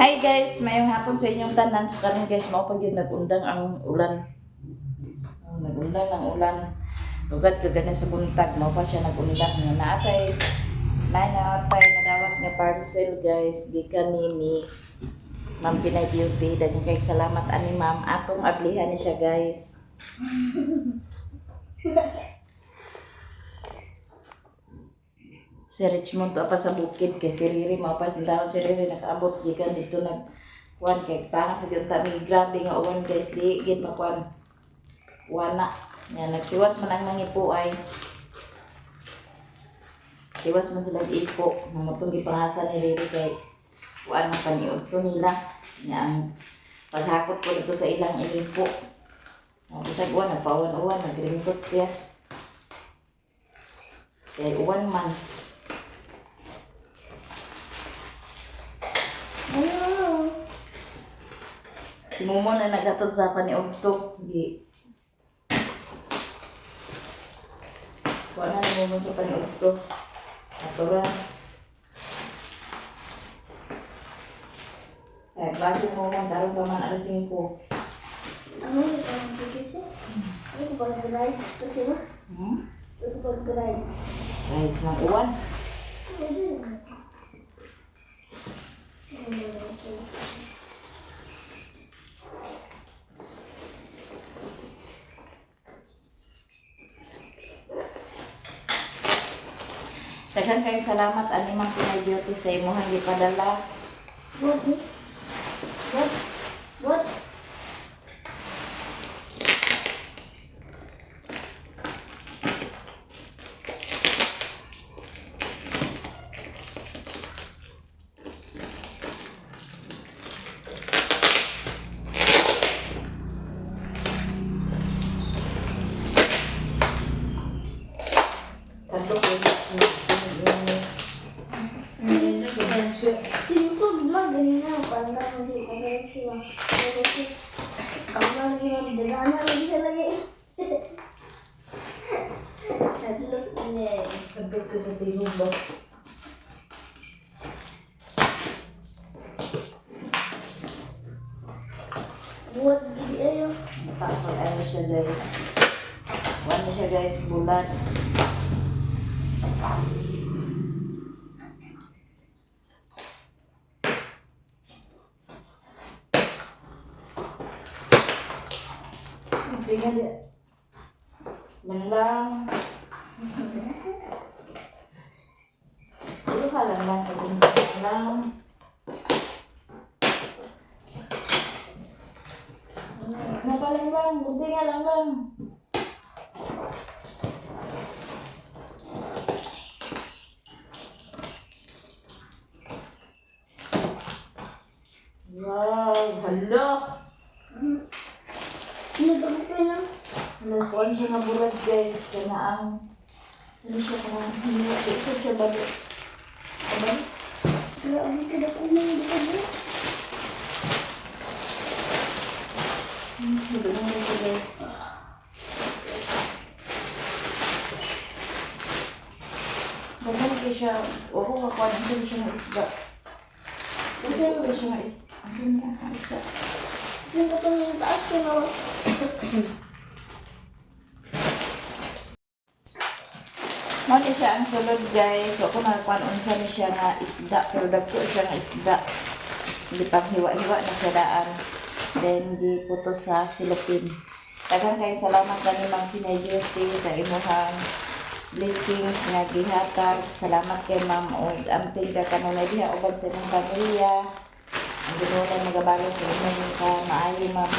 Hi guys, mayong hapon sa inyong tanan. So karon guys, mao pag yun nag-undang ang ulan. Nag-undang ang ulan. Lugat ka ganin sa buntag, mao pa siya nag-undang nga naatay. Naatay nadawat nga parcel guys, gikan ni Ma'am Pinay Beauty. Daghang kay salamat ani Ma'am. Atong ablihan ni siya guys. Si Richmond to pa sa bukid kay si Riri mapas dahon si Riri nakaabot gikan dito nag kuan kay parang sa gyud mi grabe nga uwan guys di gid makuan wana nya nagtiwas man ang mangipo ay tiwas man sila ipo na motong gipangasa ni Riri kay kuan man kaniud to nila nya ang paghakot ko dito sa ilang ipo bisag uwan nagpawan-uwan nagringkot siya kay uwan man. Si Momo na nagatod sa paniugtog. Di. Kuha na ni Momo sa paniugtog. Aturan. Eh, klase mo man, darong pa man alas 5. Ano yung pag-ibig? Ano yung pag-rides? Kasi ba? Ano yung pag-rides? Rides ng uwan. Daghang kay salamat ani Ma'am Pinay Beauty sa imong gipadala. What? What? What? Sinusog lang, ganyan na. Parang hindi ko na siya. Kasi, ang lagi ng dagana lagi siya lagi. Naglok niya. Sagot ko sa tingog ba? Buat gini ayo. Tapos ano siya guys. Ano siya guys, bulat. Tingnan dia. Lang. Itu halang lang lang. Napalang lang, buti nga lang. Wow, hala. Nagkamit ko lang. Nakuan siya nga bulat guys, kana ang ano siya kana hindi siya balo. Ano? Kaya ang tidak ko lang dito ba? Hindi mo siya guys. Bagay ko siya, ako kakuan ang siya nga isda. Kasi ko siya nga isda. Ang nga isda. Kasi ko yung taas ko na. Mati siya ang sulod guys. So kung nakakuan unsa ni siya nga isda, pero dagko siya nga isda. Hindi pang hiwa-hiwa na siya daan. Then giputo sa silupin. Daghang kay salamat kani Ma'am Pinay Beauty sa imong blessings nga gihatag. Salamat kay Ma'am og amping ka kanunay diha ubad sa imong pamilya. Ang ginunay magabalo sa imong ka maayo Ma'am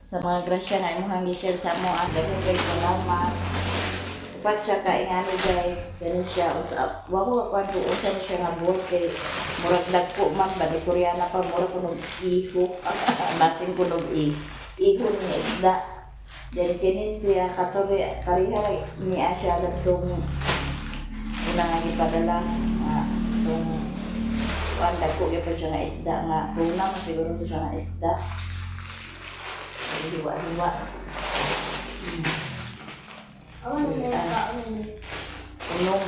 sa mga grasya na imong gi-share sa amo. Daghang kay salamat. Upat siya kaingani guys. Kani siya usap. Wako ako ang usa ni siya nga buhat kay murag dagko man ba ni Koreana pa murag kunog iko. Masin kunog iko ni isda. Then kini siya katuloy kariha ni Asya ladtong una nga ipadala tong kuan dagko gyud siya nga isda nga tuna siguro siya nga isda. Hiwa-hiwa. Ano na Unong.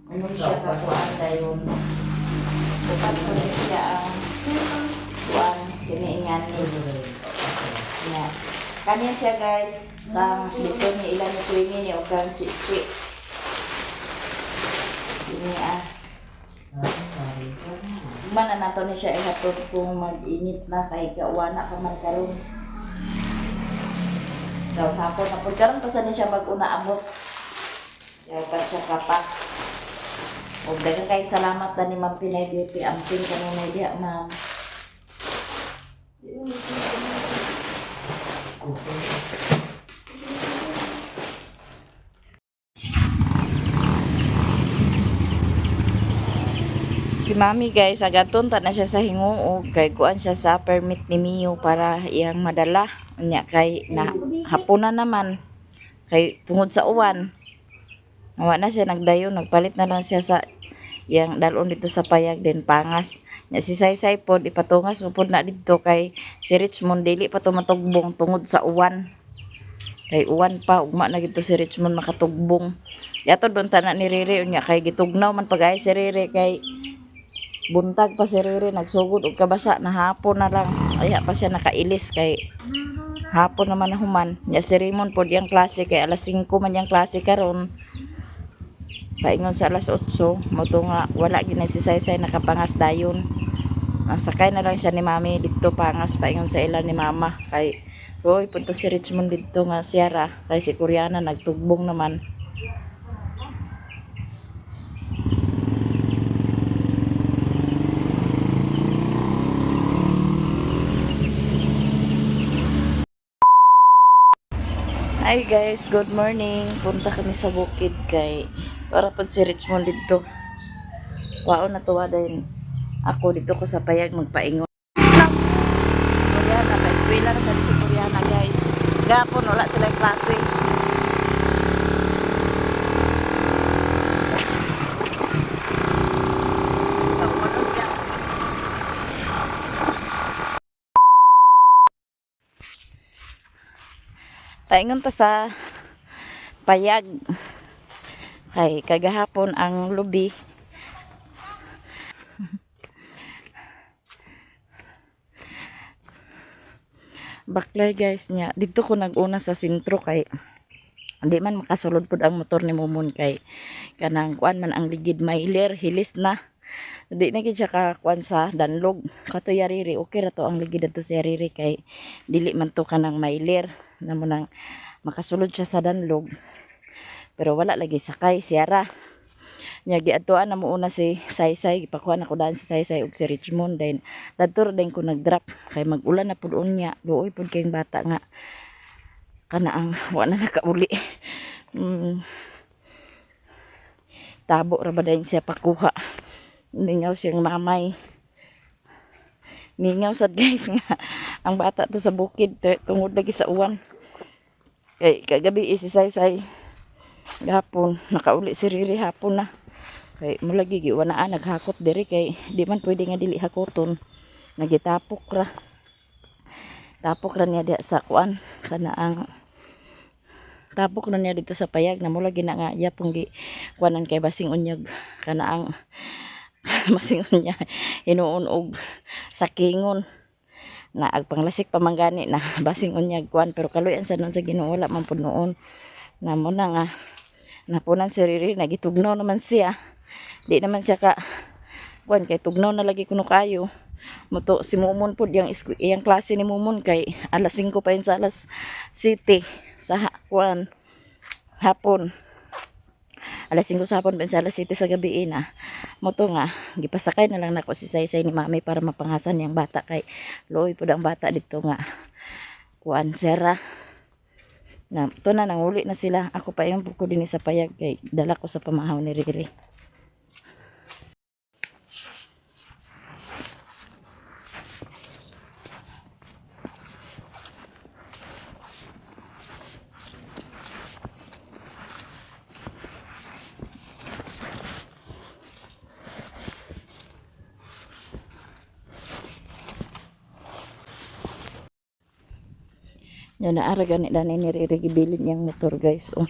Unong siya sa kuan dayon. Bukat po rin siya ang kuan kiniingan ni. Yan. Kanya siya guys. Kang dito ni ilan ni tuwingi ni o kang chichi. Ini mana nato ni siya ihatod kung mag-init na kay kawana ka man karon. Daw hapon na po karon pa sa ni siya mag-una abot. Yaw pa siya kapak. O daghang kay salamat na ni Ma'am Pinay Beauty amping kanunay diha ma'am. Si Mami guys, agaton ta na siya sa hinguog kay kuan siya sa permit ni Mio para iyang madala. Unya kay na hapunan naman kay tungod sa uwan. Nawa na siya nagdayon, nagpalit na lang siya sa iyang dalon dito sa payag din pangas. Nya si Saysay pod ipatungas upod na dito kay si Richmond dili pa tumatugbong tungod sa uwan. Kay uwan pa ugma na gito si Richmond makatugbong. Yato don ta na ni Riri unya kay gitugnaw man pagay si Riri kay buntag pa si Riri nagsugod og kabasa na hapon na lang. Aya pa siya nakailis kay hapon naman na human. Nya si Raymond pod yang klase kay alas 5 man yang klase karon. Paingon sa alas 8 mo to nga wala gina si Saysay nakapangas dayon. Sakay na lang siya ni Mami dito pangas paingon sa ila ni Mama kay oy punto si Richmond dito nga siyara kay si Koreana nagtugbong naman. Hi guys, good morning. Punta kami sa bukid kay para pod si Richmond dito. Waon na tuwa din. Ako dito ko sa payag magpaingon. Koreana, pa-eskwela na sa si Koreana guys. Gapon wala sila klase. Paingon ta sa payag kay kagahapon ang lubi baklay guys niya dito ko naguna sa sentro kay di man makasulod pud ang motor ni Momon kay kanang kuan man ang ligid mailer hilis na di na gid siya ka kuan sa danlog kato yariri okay ra to ang ligid ato sa yariri kay dili man to kanang mailer namo nang makasulod siya sa danlog pero wala lagi sakay siyara nya giadtoan na mo una si Saysay ipakuha na ko daan si Saysay ug si Richmond then dadto din ko nagdrop kay mag-ulan na pud unya luoy pud kayong bata nga kana ang wa na nakauli tabo ra ba dayon siya pakuha ningaw siyang mamay ningaw sad guys nga ang bata to sa bukid tungod lagi sa uwan kay kagabi si Saysay gapon nakauli si Riri hapon na kay mulagi giwanaan naghakot diri kay di man pwede nga dili hakoton nagitapok ra niya diha sa kuan kana ang tapok na niya dito sa payag na mulagi na nga iya pong gi kuanan kay basing unyag kana ang basing unya hinuon og sakingon na agpanglasik pamanggani na basing unyag kuan pero kaluyan sa noon sa Ginoo wala man pud noon na mo na nga napunan si Riri nagitugnaw naman siya di naman siya ka kuan kay tugnaw na lagi kuno kayo moto si Momon pud yang klase ni Momon kay alas 5 pa yun sa alas 7 sa kuan hapon alas 5 sa hapon pa yun sa alas 7 sa gabi na moto nga gipasakay na lang nako si Saysay ni Mami para mapangasan yang bata kay loy pud ang bata dito nga kuan sera na to na nanguli na sila ako pa yung buko din sa payag kay dala ko sa pamahaw ni Riri. Yan naara gani dani ni Riri gibilin niyang motor guys oh.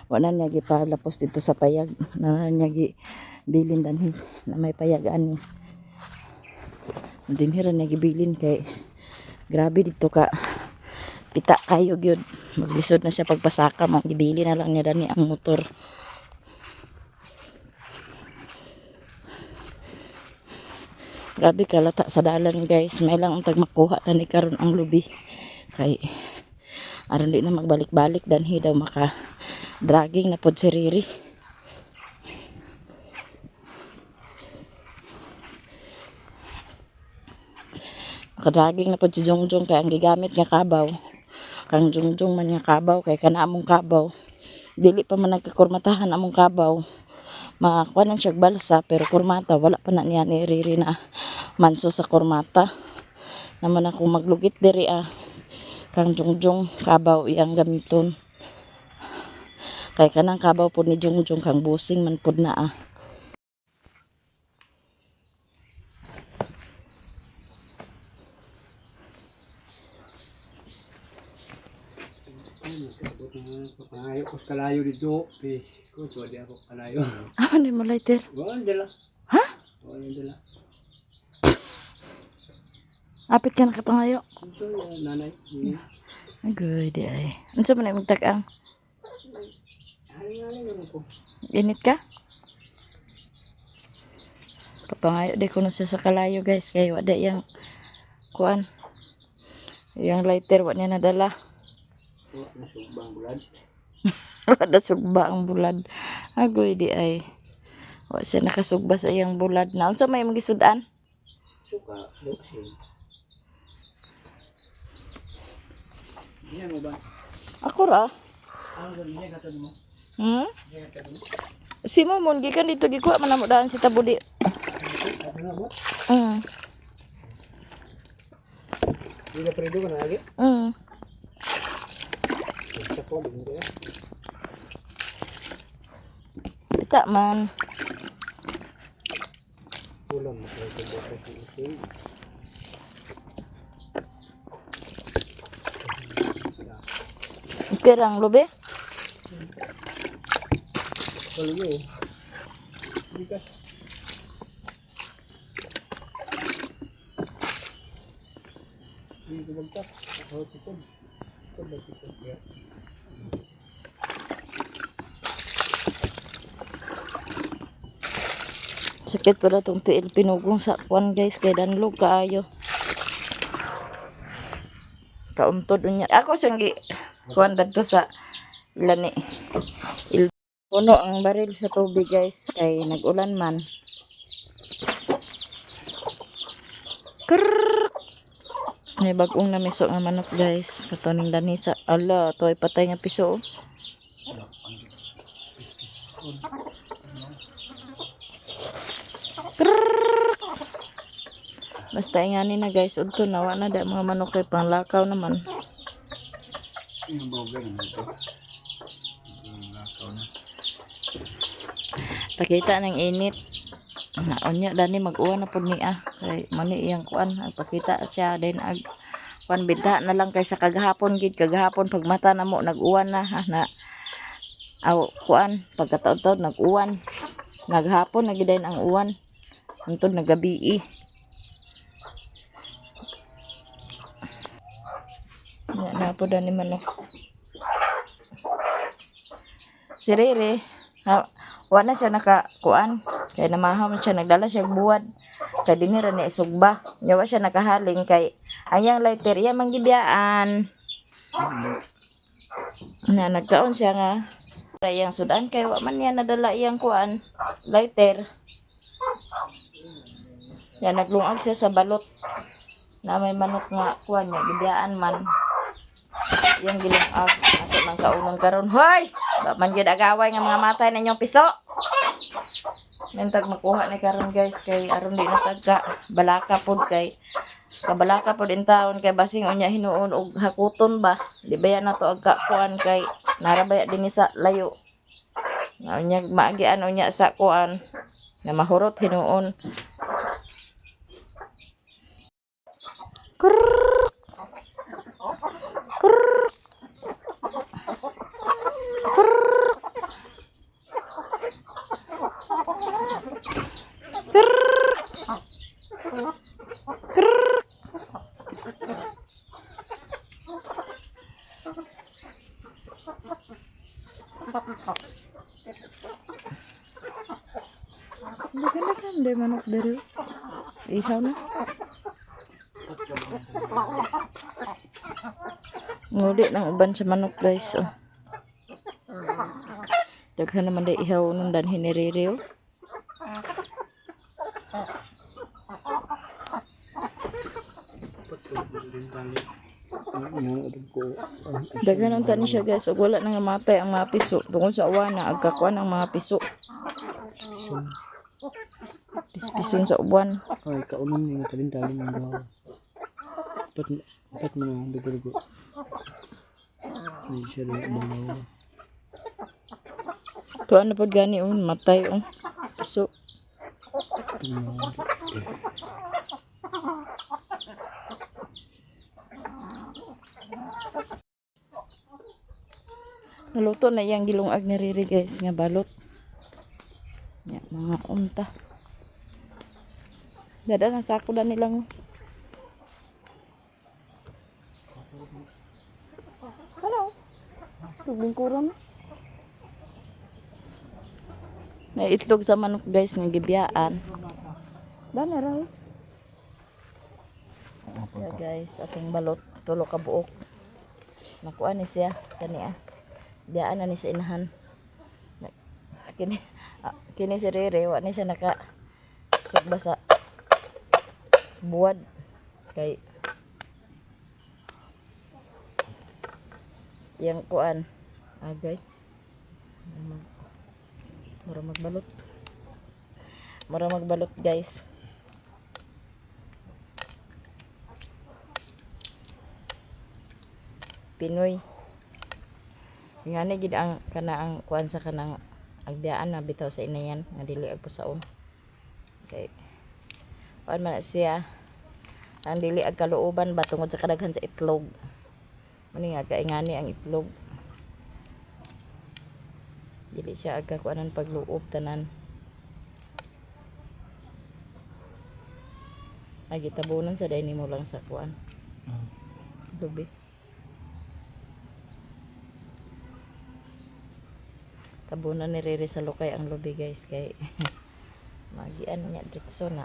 Wala niya gipalapos dito sa payag na niya bilin danhi na may payagaan ni. Dinhiran niya gibilin kay grabe dito ka pita kayo gyud. Maglisod na siya pagpasaka mo gibili na lang niya dani ang motor. Grabe kalata sa dalan guys. May lang untag makuha na ni karon ang lubi. Kay aron di na magbalik-balik danhi daw maka dragging na pod si Riri. Maka-dragging na pod si Jongjong kay ang gigamit nga kabaw. Kang Jongjong man nga kabaw kay kana among kabaw. Dili pa man nagkakurmatahan among kabaw. Makakuha na siya balsa pero kurmata wala pa na niya ni Riri na manso sa kurmata naman ako maglugit diri kang Jongjong kabaw iyang gamiton kay kanang kabaw po ni Jongjong kang busing man pod na Pangayok ko sa kalayo dito. Ko to di ako kalayo. ano mo lighter? Wala dala. Ha? Wala dala. Apit ka na kapangayo. Ito nanay. Ay good ay. Unsa man magtag-ang? Hari-hari naman ko. Init ka? Kapangayo di ko na siya sa kalayo guys kay wala yang kuan. Yung lighter wa niya nadala. Wala na sugbang bulad. Wala sugba ang bulad. Agoy di ay. Wa siya nakasugba sa iyang bulad na. Unsa may magisudan? Suka boxing. Yan mo ba? Ako ra. Ang ganyan gatod mo. Yan gatod mo. Si mo mon gikan dito gikuha man namo daan si tabudi. Ano na mo? Di na predo ka na lagi? Sa ko bingo ya. Kita man. Ulam mo sa boxing. Pirang lobe? Kalau yo. Bigas. Ini ko bagtak. Ako tikod. Tikod ba tikod ya. Sakit pala tong tiil pinugong sa kwan guys kay danlog kaayo. Kauntod unya. Ako siyang gi kuan dadto sa lani. Puno ang baril sa tubig guys kay nag-ulan man. Krrrr. May bagong namiso nga manok guys. Katuning danisa. Ala, to ay patay nga piso. Basta ingani na guys, udto nawa na da mga manok kay panglakaw naman. Yung boga naman ito. Lakaw na. Pakita ng init. Onya dani mag-uwan na pud niya. Kay mani iyang kuan, pakita siya din ag kuan bidha na lang kay sa kagahapon gid kagahapon pag mata na mo nag-uwan na na aw kuan pagkataon-taon nag-uwan. Naghapon na gid ang uwan. Antod nagabi. Na po dani manok. Si Riri, wala siya nakakuan. Kaya namahaw siya, nagdala siya buwad. Kaya dinira ni isugba. Yawa siya nakahaling kay ayang lighter, iya manggibiyaan. Na nagtaon siya nga. Iyang sudan kay wa man niya nadala iyang kuan, lighter. Yan naglungag siya sa balot. Na may manok nga kuan niya, gibiyaan man. Yang gilungag ato nang kaunon karon. Hoy! Ba man gyud agaway nga mga matay na inyong piso. Nentag makuha ni karon guys kay aron di na tagka balaka pod kay kabalaka pod in taon kay basing unya hinuon og hakuton ba. Di ba yan nato agka kuan kay narabaya dinhi sa layo. Nga unya maagian unya sa kuan na mahurot hinuon. Hindi manok dari. Isaw na. Nguli ng uban sa manok guys. Oh. Daghan naman day ihaw nung dan hiniriri. Oh. Daghan ang tani siya guys. Ug wala nang namatay ang mga piso. Tungkol sa uwana, agkakuan ang mga piso. Pispison sa uban. Ay, kaunon niya talin-talin ng bawa. Pat mo na ang dugo-dugo. Ay, siya rin ang bawa. Tuan na pod gani matay piso. Naluto na yang gilungag ni Riri guys nga balot. Ya, mga unta. Dada na sako na nilang. Hello. Tubingkuron. May itlog sa manok guys nga gibiyaan. Dana ra. Yeah, guys, ating balot tulo ka buok. Nakuha ni siya sa niya. Diyaan na ni sa inahan. Kini si Rere, wa ni siya naka sugba sa buwad kay yang kuan agay mura magbalot guys. Pinoy ngani gid ang kana ang kuan sa kanang agdaan na bitaw sa inayan nga dili ag pusaon kay kuan man siya ang dili ag kalooban ba tungod sa kadaghan sa itlog mani nga kaingani ang itlog dili siya ag kuanan pagluob tanan ay gitabunan sa dayni mo lang sa kuan lubi. Tabunan ni Riri sa lukay ang lubi guys kay magian niya ditso na.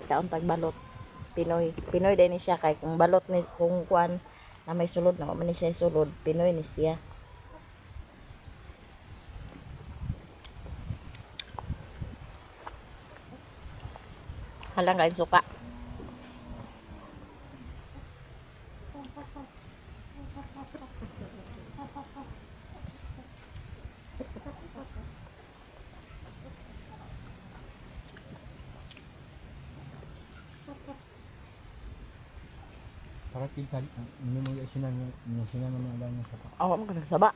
Kaon pagbalot Pinoy din ni siya kay kung balot ni kung kuan na may sulod na man ni siya sulod Pinoy ni siya. Halang kain suka. Para tingkad, hindi mo yung sinan mo na lang sa pa. Awa mo ka nagsaba.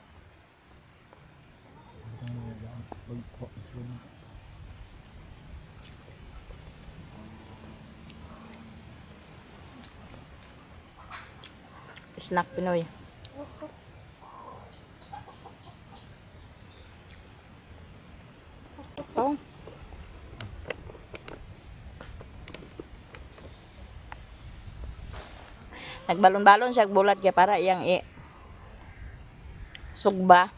Snack Pinoy. Oh. Nagbalon-balon siya bulat kaya para iyang sugba.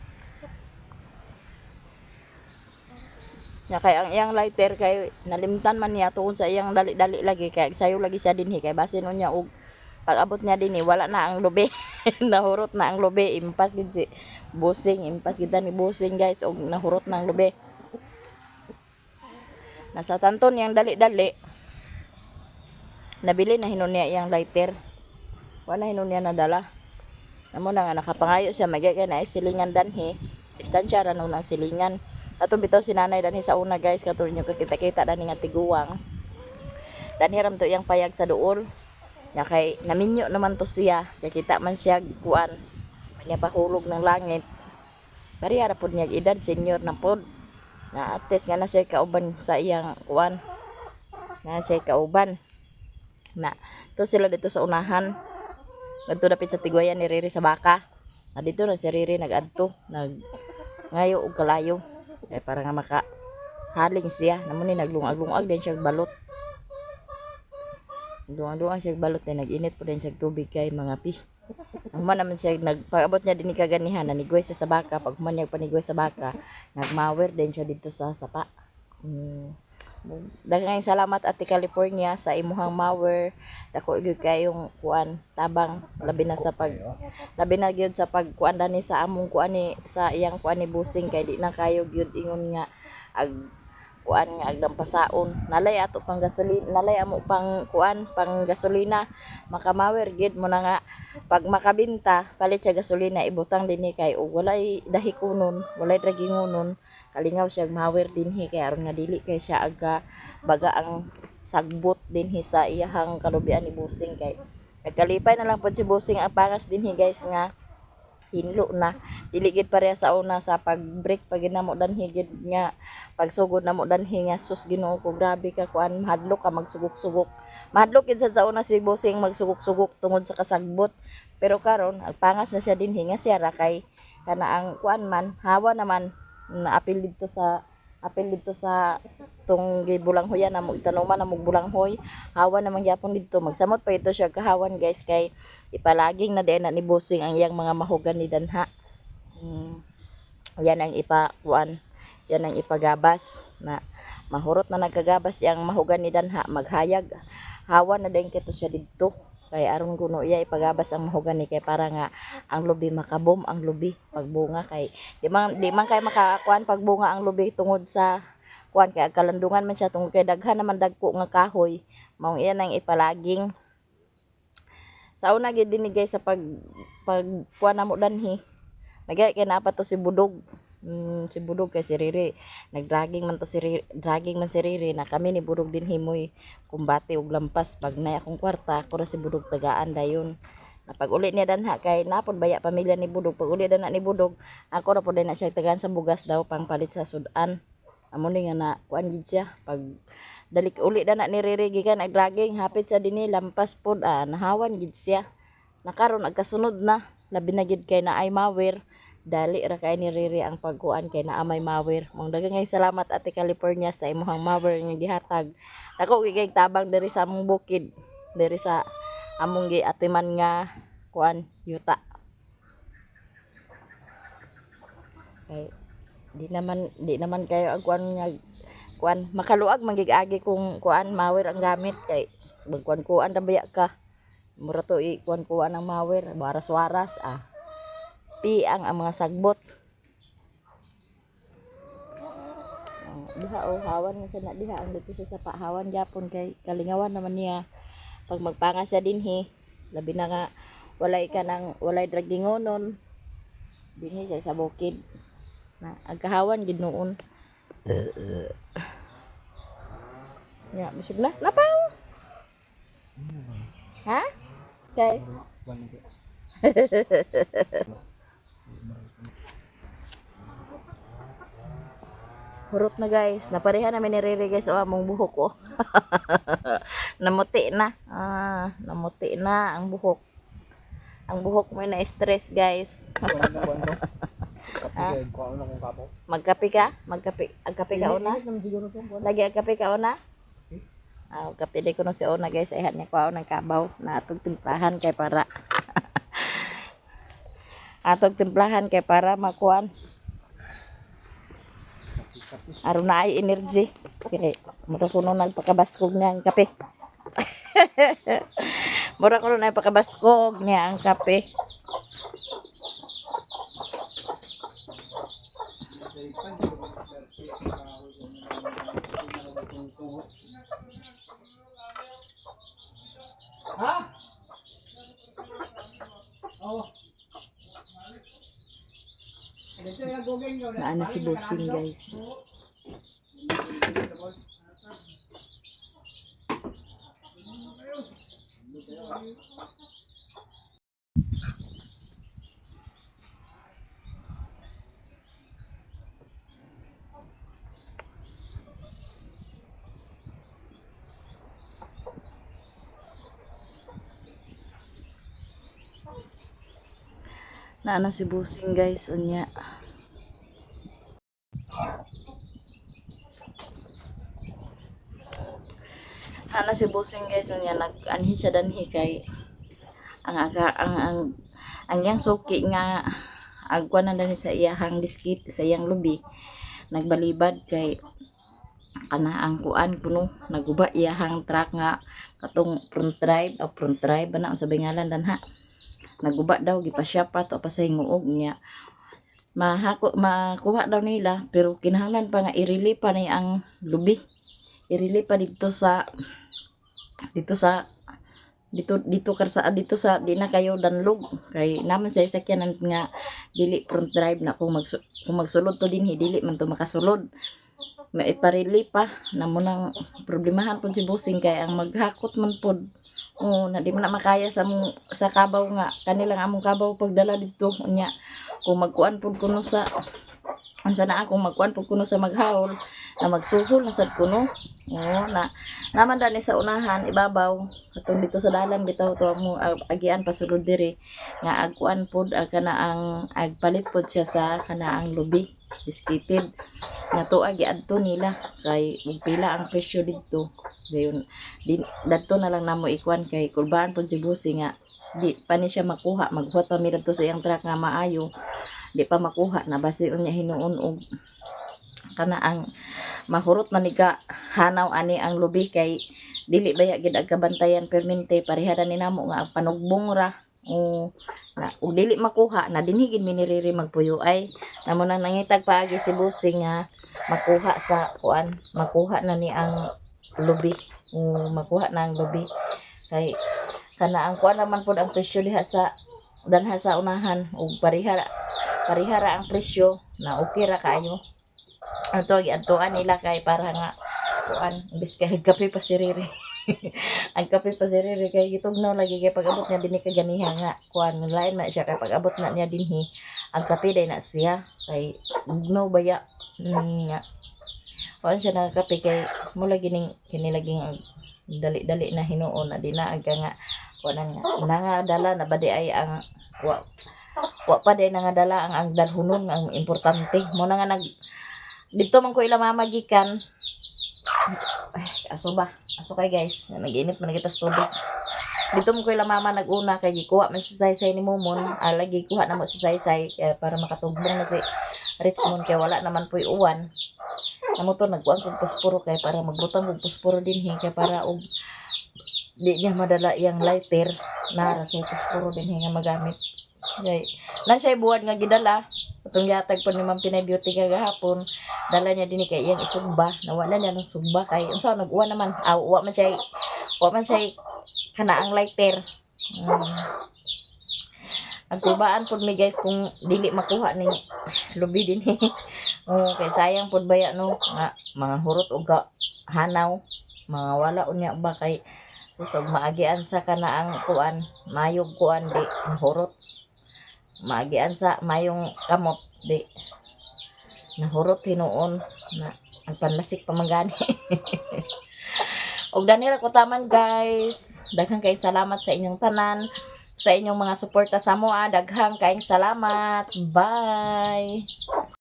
Ya kay ang iyang lighter kay nalimtan man niya tuon sa iyang dali-dali lagi kay sayo lagi siya dinhi kay basin unya og pag-abot niya dinhi wala na ang lubi. Nahurot na ang lubi impas gid si busing impas kita ni busing guys og nahurot na ang lubi. Nasa tanton yang dali-dali nabili na hinon niya iyang lighter. Wala hinon niya nadala. Namo na nga nakapangayo siya magay na silingan danhi. Istansya ra no ng silingan. Ato bitaw si nanay danhi sa una guys katulad nyo kakita-kita dani nga tiguwang. Danhi ram to iyang payag sa duol. Ya kay naminyo naman to siya. Kay kita man siya kuan. Kanya pahulog ng langit. Bariya ra pud niya edad senior na pud. Na at least nga na siya kauban sa iyang kuan. Na siya kauban. Na to sila dito sa unahan. Ngadto dapit sa Tigwayan ni Riri sa baka. Na dito na si Riri nag-adto, ngayo og kalayo. Kay para nga maka haling siya. Namo ni naglungag-lungag din siya balot. Duang-duang siya balot din nag-init po din siya tubig kay mga pi. Ang man naman siya nagpaabot niya din ni kaganihan nanigoy siya sa baka. Pag man niya panigoy sa baka, nagmawer din siya dito sa sapa. Daghang salamat Ate California sa imuhang mawer. Dako gyud kayong kuan tabang labi na gyud sa pagkuan dani sa among kuan ni sa iyang kuan ni busing kay di na kayo gyud ingon nga ag kuan nga agdampasaon. Nalay ato pang gasolina, nalay amo pang kuan pang gasolina. Makamawer gyud mo na nga pag makabinta palit sa gasolina ibutang dinhi kay ug walay dahikunon, walay dragingonon. Kalingaw siya mawer dinhi kay aron nga dili kay siya aga baga ang sagbot dinhi sa iyahang kalubian ni busing kay nagkalipay na lang pod si busing ang pangas dinhi guys nga hinlo na dili gid pareha sa una sa pag-break pag ginamo danhi gid nga pagsugod namo danhi nga sus Ginoo ko grabe ka kuan mahadlok ka magsugok-sugok mahadlok gid sa una si busing magsugok-sugok tungod sa kasagbot pero karon ang pangas na siya dinhi nga siya ra kay kana ang kuan man hawa naman na apil dito sa tong gibulanghoyan na mo tanuman na mo bulanghoy hawa naman gyapon dito magsamot pa ito siya kahawan guys kay ipalaging na din na ni busing ang iyang mga mahugan ni danha yan ang ipakuan yan ang ipagabas na mahurot na nagkagabas yang mahugan ni danha maghayag hawa na din kito siya dito kay aron kuno iya ipagabas ang mahugan ni kay para nga ang lubi makabom ang lubi pagbunga kay di man kay makakuan pagbunga ang lubi tungod sa kuan kay kalandungan man siya tungod kay daghan naman dagko nga kahoy mao iyan ang ipalaging sa una gid dinhi guys sa pag kuan namo danhi nagay kay napa to si Budog si Budog kay si Riri nagdragging man to si Riri, dragging man si Riri na kami ni Budog din himoy kumbate og lampas pag nay akong kwarta ako ra si Budog tagaan dayon na pag uli niya danha kay napon baya pamilya ni Budog pag uli danha ni Budog ako ra pod na siya tagaan sa bugas daw pang palit sa sudan amo ni nga na kuan gid siya pag dalik uli danha ni Riri gikan nagdragging hapit sa dinhi lampas pod nahawan gid siya nakaron agkasunod na labi na gid kay naay mawer dali ra kay ni Riri ang pagkuan kay naamay mawer mong daghang salamat Ate California sa imong mawer nga gihatag dako gigay tabang diri sa among bukid diri sa among giatiman nga kuan yuta kay di naman kayo ang kuan nga kuan makaluag magigagi kung kuan mawer ang gamit kay magkuan-kuan ra baya ka mura to kuan ang mawer waras-waras ang mga sagbot. Diha hawan nga sana diha ang dito sa pahawan gyapon kay kalingawan naman niya pag magpangas siya dinhi labi na nga walay dragingonon dinhi sa bukid na agkahawan gid noon. Ya, bisig na lapaw. Ha? Kay hurot na guys, napareha namin ni Riri guys among buhok ko. Namuti na. Namuti na ang buhok. Ang buhok mo na stress guys. Magkape ka? Agkape ka una? Lagi agkape ka una? Kape di ko na si una guys, ayhan niya ko ng kabaw na atong timplahan kay para makuan. Aron na ay energy. Okay. Mura ko nung nagpakabaskog niya ang kape. Mura ko nung nagpakabaskog niya ang kape. Ha? Oh. Naana si Busing guys. Naana si Busing guys, unya. Naana si Busing guys, unya nag-anhi siya danhi kay ang yang suki nga agwan na danhi sa iyahang biskit sa iyang lubi nagbalibad kay kana ang kuan kuno naguba iyahang truck nga katong front drive ba na ang sabi ngalan danha naguba daw gipasya pa to pa sa hinguog niya makuha daw nila pero kinahanglan pa nga irili pa ni ang lubi irili pa dito sa dito sa di na kayo danlog kay naman sa sakyanan nga dili front drive na kung magsulod to dinhi dili man to makasulod na iparili pa namo nang problemahan pud si Busing kay ang maghakot man pud na di man na makaya sa kabaw nga kanilang among kabaw pagdala dito unya kung magkuan pud kuno sa ansa na akong magkuan pud kuno sa maghawol na magsuhol na sad kuno na naman dani sa unahan ibabaw katong dito sa dalan bitaw to mo agian pasulod diri nga agkuan pud kana ang agpalit pud siya sa kana ang lubi biskited nga tuwa giadto nila kay ug pila ang presyo didto gayon dadto na lang namo ikuan kay kulbaan pud si Busing nga di pa ni siya makuha maghuwat pa mi didto sa iyang truck nga maayo di pa makuha na basi unya hinuon og kana ang mahurot na ni ka hanaw ani ang lubi kay dili baya gid ag kabantayan permente parehada ni namo nga panugbong ra na ug dili makuha na dinhi gid miniriri magpuyo ay namo nang nangitag paagi si Busing nga makuha sa kuan makuha na ni ang lubi makuha na ang lubi kay kana ang kuan naman pud ang presyo diha sa danha sa unahan ug parihara ang presyo na okay ra kayo ato giadtoan nila kay para nga kuan imbis kay kape pa si Riri ang kape pa si Riri kay gitugnaw lagi kay pag-abot niya dinhi kaganiha nga kuan lain man siya kay pag-abot na niya dinhi ang kape day na siya kay ugnaw baya nga kuan siya nagkape kay mula gining kini laging dali-dali na hinuon na dinaag nga kuan nga dala na badi ay ang wa pa day nangadala ang dalhunon ang importante mo na nga dito man ko ila mamagikan aso kay guys nag-init man kita sa tubig dito man ko ila mama naguna kay gikuha man si Saysay ni Momon lagi kuha na mo si Saysay para makatugbong na si Richmond kay wala naman po'y uwan namo to nagkuan kog posporo kay para magbutang og posporo dinhi kay para og di niya madala iyang lighter nara sa posporo dinhi nga magamit kay na siya buwan nga gidala itong yatag po ni Ma'am Pinay Beauty kagahapon dala niya din kay iyang isugba nawala niya ng sugba kay unsa nag-uwan naman wa man siya kana ang lighter ang tubaan pod mi guys kung dili makuha ni lubi din kay sayang pod baya no nga mga hurot og hanaw mga wala unya ba kay susog maagian sa kana ang kuan mayog kuan di hurot maagian sa mayong kamot di nahurot hinuon na ang panlasik pamangani og danira ko taman guys daghang kay salamat sa inyong tanan sa inyong mga suporta sa moa daghang kay salamat bye.